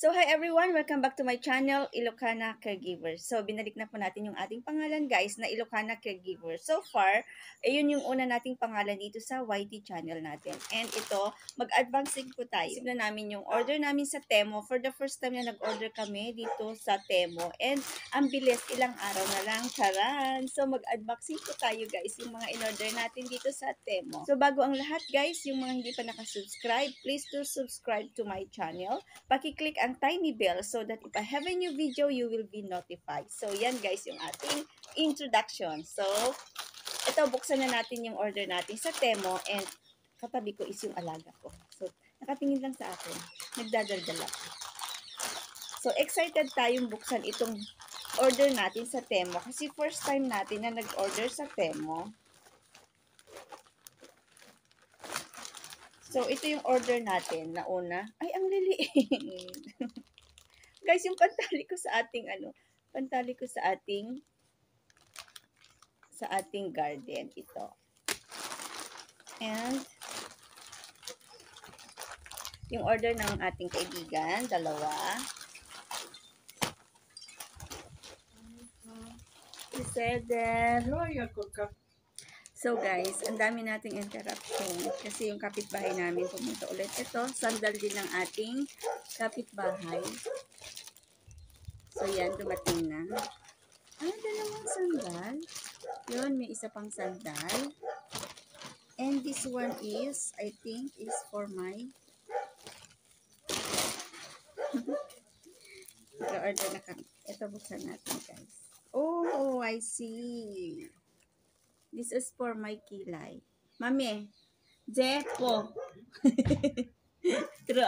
So, hi everyone! Welcome back to my channel, Ilocana Caregivers. So, binalik na po natin yung ating pangalan guys na Ilocana Caregivers. So far, ayun yung una nating pangalan dito sa YT channel natin. And ito, mag-advancing po tayo. Signan namin yung order namin sa Temo. For the first time na nag-order kami dito sa Temo. And ang bilis, ilang araw na lang. Charan! So, mag-unboxing po tayo guys, yung mga in-order natin dito sa Temo. So, bago ang lahat guys, yung mga hindi pa nakasubscribe, please do subscribe to my channel. Paki-click ang tiny bell so that if I have a new video, you will be notified. So, yan guys yung ating introduction. So, ito, buksan na natin yung order natin sa Temo and katabi ko is yung alaga ko. So, nakatingin lang sa akin. Nagdadaldala. So, excited tayong buksan itong order natin sa Temo kasi first time natin na nag-order sa Temo. So, ito yung order natin na una. Ay, ang liliit. Guys, yung pantali ko sa ating garden ito. And yung order ng ating kaibigan, dalawa. So guys, ang dami nating interruption kasi yung kapitbahay namin pumunta ulit. Ito, sandal din ng ating kapitbahay. So yan, dumating na. Dalawang sandal. Yun, may isa pang sandal. And this one is, I think, is for my order na kami. Ito, buksan natin guys. Oh, I see. This is for my kilay. Mami, po. Pero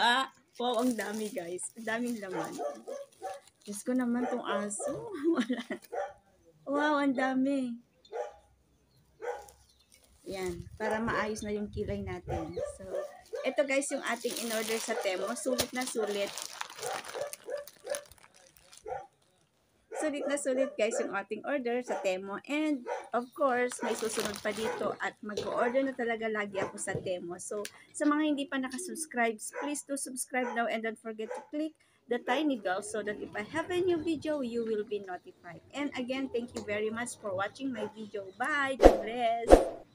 wow, ang dami guys. Ang daming laman. Diyos ko naman tong aso. Wala. Wow, ang dami. Yan, para maayos na yung kilay natin. So, ito guys yung ating in-order sa Temo. Sulit na sulit. Sulit na sulit guys yung ating order sa Temo. And of course, may susunod pa dito at mag-order na talaga lagi ako sa Temo. So, sa mga hindi pa nakasubscribe, please do subscribe now and don't forget to click the tiny bell so that if I have a new video, you will be notified. And again, thank you very much for watching my video. Bye! God bless!